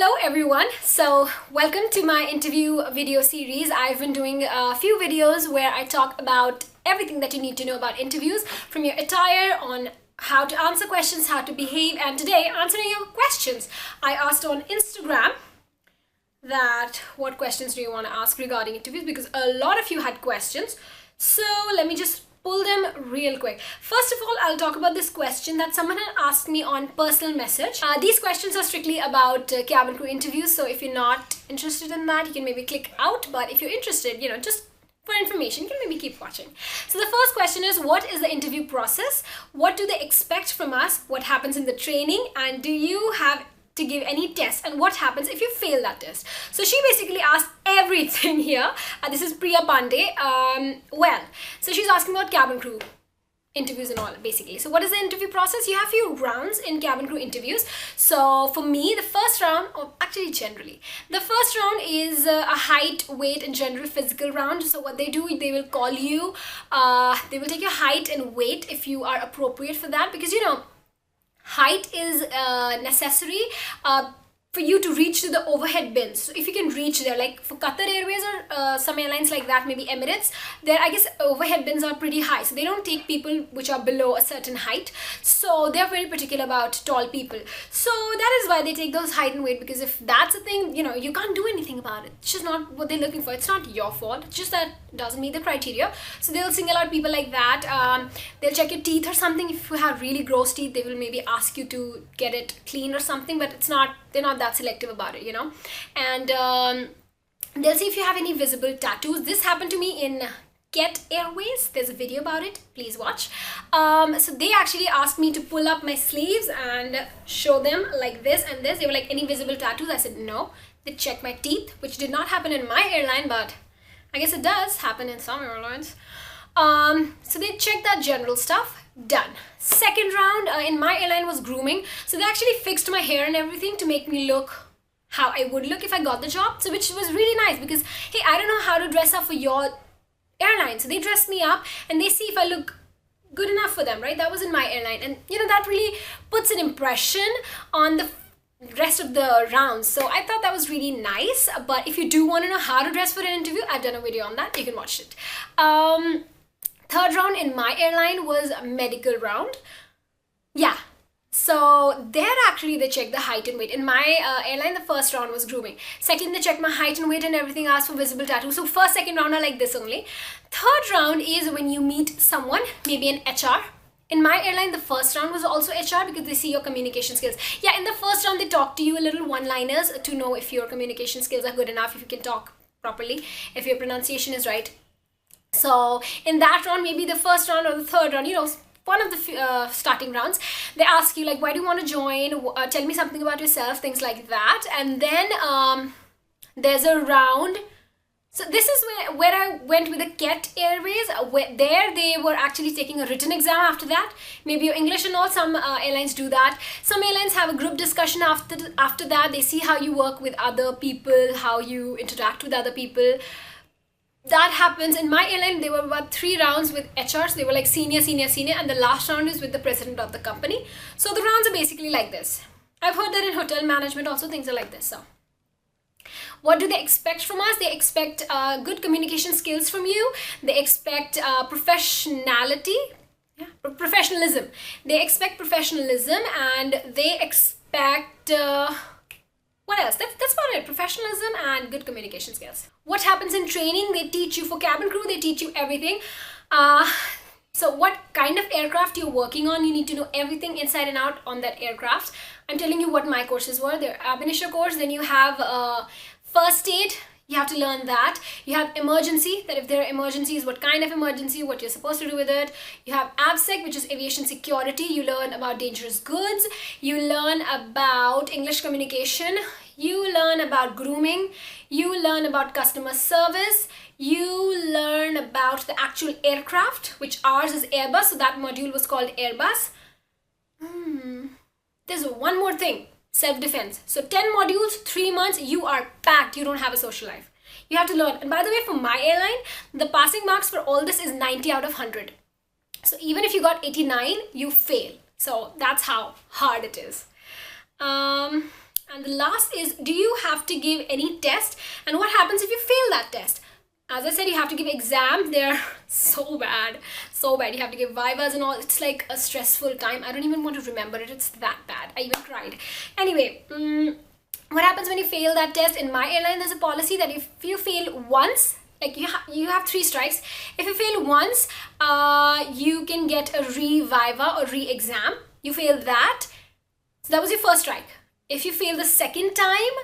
Hello everyone. So welcome to my interview video series. I've been doing a few videos where I talk about everything that you need to know about interviews, from your attire on how to answer questions, how to behave, and today answering your questions. I asked on Instagram that what questions do you want to ask regarding interviews, because a lot of you had questions. So let me just pull them real quick. First of all, I'll talk about this question that someone had asked me on personal message. These questions are strictly about cabin crew interviews, so if you're not interested in that, you can maybe click out, but if you're interested, just for information, you can maybe keep watching. So the first question is, what is the interview process? What do they expect from us? What happens in the training? And do you have to give any tests, and what happens if you fail that test? So she basically asked everything here. This is Priya Pandey. So she's asking about cabin crew interviews and all, basically. So what is the interview process? You have a few rounds in cabin crew interviews. So for me, the first round, or actually generally, the first round is a height, weight, and general physical round. So what they do, they will call you, they will take your height and weight if you are appropriate for that, because height is necessary for you to reach to the overhead bins. So if you can reach there, like for Qatar Airways or some airlines like that, maybe Emirates, there I guess overhead bins are pretty high, so they don't take people which are below a certain height. So they're very particular about tall people. So that is why they take those height and weight, because if that's a thing, you can't do anything about it. It's just not what they're looking for. It's not your fault. It's just that it doesn't meet the criteria. So they'll single out people like that. They'll check your teeth or something. If you have really gross teeth, they will maybe ask you to get it clean or something, but they're not that selective about it, and they'll see if you have any visible tattoos. This happened to me in CHIT Airways. There's a video about it, please watch. So they actually asked me to pull up my sleeves and show them like this and this. They were like, any visible tattoos? I said no. They checked my teeth, which did not happen in my airline, but I guess it does happen in some airlines. So they checked that general stuff. Done. Second round in my airline was grooming. So they actually fixed my hair and everything to make me look how I would look if I got the job. So which was really nice, because hey, I don't know how to dress up for your airline. So they dressed me up and they see if I look good enough for them, right? That was in my airline, and that really puts an impression on the rest of the rounds. So I thought that was really nice. But if you do want to know how to dress for an interview, I've done a video on that. You can watch it. Third round in my airline was a medical round. Yeah. So there actually they checked the height and weight. In my airline, the first round was grooming. Second, they checked my height and weight and everything, asked for visible tattoos. So first, second round are like this only. Third round is when you meet someone, maybe an HR. In my airline, the first round was also HR, because they see your communication skills. Yeah, in the first round, they talk to you a little one-liners to know if your communication skills are good enough, if you can talk properly, if your pronunciation is right. So in that round, maybe the first round or the third round, one of the starting rounds, they ask you like, why do you want to join? Tell me something about yourself, things like that. And then there's a round. So this is where I went with the CHIT Airways. There they were actually taking a written exam after that. Maybe your English and all, some airlines do that. Some airlines have a group discussion after that. They see how you work with other people, how you interact with other people. That happens. In my airline, there were about 3 rounds with HRs. They were like senior, senior, senior, and the last round is with the president of the company. So the rounds are basically like this. I've heard that in hotel management also things are like this. So what do they expect from us? They expect good communication skills from you. They expect professionalism. They expect professionalism, and they expect what else? That's about it. Professionalism and good communication skills. What happens in training? They teach you, for cabin crew, they teach you everything. So what kind of aircraft you're working on, you need to know everything inside and out on that aircraft. I'm telling you what my courses were. They're ab initio course. Then you have first aid. You have to learn that. You have emergency, that if there are emergencies, what kind of emergency, what you're supposed to do with it. You have AVSEC, which is aviation security. You learn about dangerous goods. You learn about English communication. You learn about grooming. You learn about customer service. You learn about the actual aircraft, which ours is Airbus. So that module was called Airbus. There's one more thing. Self-defense. So 10 modules, 3 months, you are packed. You don't have a social life. You have to learn. And by the way, for my airline, the passing marks for all this is 90 out of 100. So even if you got 89, you fail. So that's how hard it is. And the last is, do you have to give any test? And what happens if you fail that test? As I said, you have to give exams. They're so bad, so bad. You have to give vivas and all. It's like a stressful time. I don't even want to remember it. It's that bad. I even cried. Anyway, what happens when you fail that test? In my airline, there's a policy that if you fail once, like you have 3 strikes. If you fail once, you can get a re-viva or re-exam. You fail that, so that was your first strike. If you fail the second time,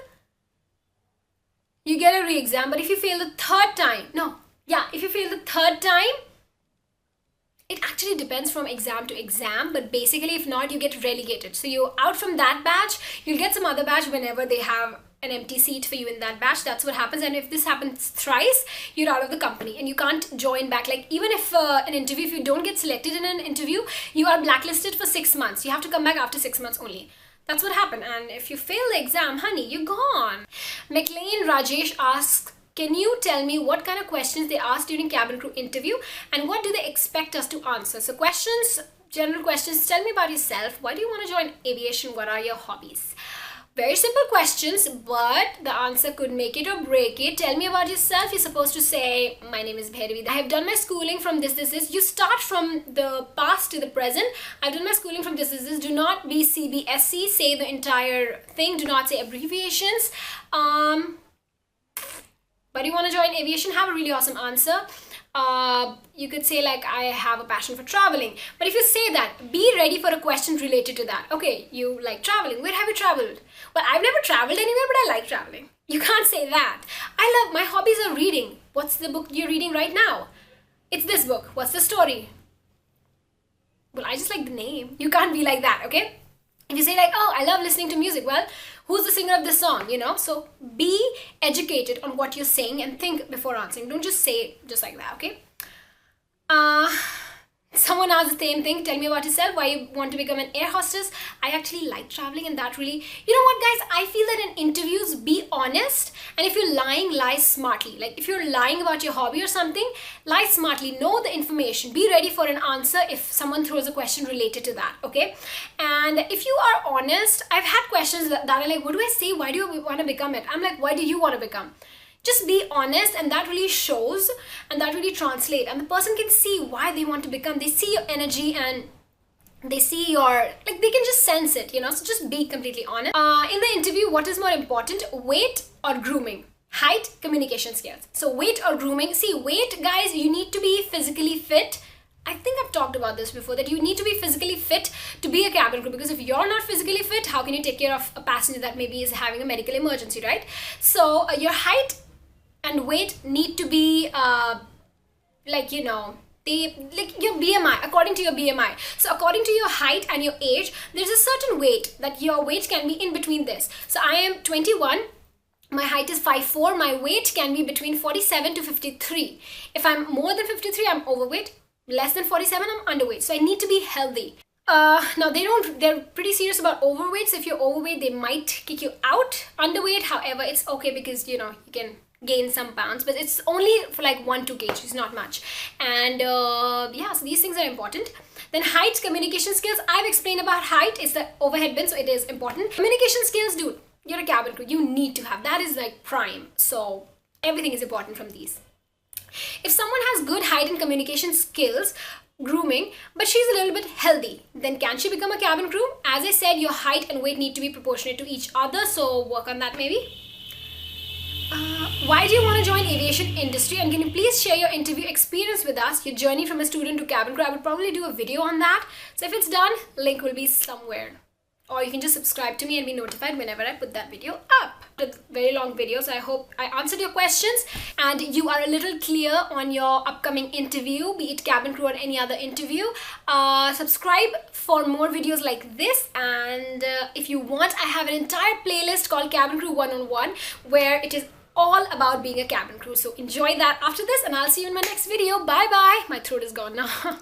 you get a re-exam. But if you fail the third time, if you fail the third time, it actually depends from exam to exam, but basically if not, you get relegated. So you're out from that batch, you'll get some other batch whenever they have an empty seat for you in that batch. That's what happens. And if this happens thrice, you're out of the company and you can't join back. Like even if an interview, if you don't get selected in an interview, you are blacklisted for 6 months. You have to come back after 6 months only. That's what happened. And if you fail the exam, honey, you're gone. McLean Rajesh asks, can you tell me what kind of questions they ask during cabin crew interview and what do they expect us to answer? So questions, general questions, tell me about yourself. Why do you want to join aviation? What are your hobbies? Very simple questions, but the answer could make it or break it. Tell me about yourself. You're supposed to say, my name is Bhairavi. I have done my schooling from this. You start from the past to the present. I've done my schooling from this. Do not be CBSE. Say the entire thing. Do not say abbreviations. But you want to join aviation? Have a really awesome answer. You could say like, I have a passion for traveling. But if you say that, be ready for a question related to that. Okay, you like traveling. Where have you traveled? Well, I've never traveled anywhere, but I like traveling. You can't say that. My hobbies are reading. What's the book you're reading right now? It's this book. What's the story? Well, I just like the name. You can't be like that, okay? If you say like, oh, I love listening to music. Well, who's the singer of this song, you know? So be educated on what you're saying and think before answering. Don't just say just like that, okay? Someone asked the same thing. Tell me about yourself. Why you want to become an air hostess? I actually like traveling and that really... You know what, guys? I feel that in interviews, be honest. And if you're lying, lie smartly. Like if you're lying about your hobby or something, lie smartly. Know the information. Be ready for an answer if someone throws a question related to that, okay? And if you are honest, I've had questions that are like, what do I say? Why do you want to become it? I'm like, why do you want to become? Just be honest, and that really shows and that really translates, and the person can see why they want to become. They see your energy and they see your, like, they can just sense it, you know. So just be completely honest. In the interview, what is more important, weight or grooming? Height, communication skills. So weight or grooming? See, weight, guys, you need to be physically fit. I think I've talked about this before, that you need to be physically fit to be a cabin crew, because if you're not physically fit, how can you take care of a passenger that maybe is having a medical emergency, right? So your height and weight need to be like, you know, like your BMI, according to your BMI. So according to your height and your age, there's a certain weight that your weight can be in between this. So I am 21, my height is 5'4", my weight can be between 47 to 53. If I'm more than 53, I'm overweight. Less than 47, I'm underweight. So I need to be healthy. Now they're pretty serious about overweight. So if you're overweight, they might kick you out. Underweight, however, it's okay because, you know, you can gain some pounds, but it's only for like 1-2 kgs, not much. And yeah, so these things are important. Then height, communication skills. I've explained about height. It's the overhead bin, so it is important. Communication skills, dude, you're a cabin crew. You need to have. That is like prime. So everything is important from these. If someone has good height and communication skills, grooming, but she's a little bit healthy, then can she become a cabin crew? As I said, your height and weight need to be proportionate to each other, so work on that maybe. Why do you want to join aviation industry, and can you please share your interview experience with us, your journey from a student to cabin crew? I would probably do a video on that, so if it's done, link will be somewhere. Or you can just subscribe to me and be notified whenever I put that video up. A very long video, so I hope I answered your questions and you are a little clear on your upcoming interview, be it cabin crew or any other interview. Subscribe for more videos like this, and if you want, I have an entire playlist called Cabin Crew 101 where it is all about being a cabin crew. So enjoy that after this, and I'll see you in my next video. Bye bye. My throat is gone now.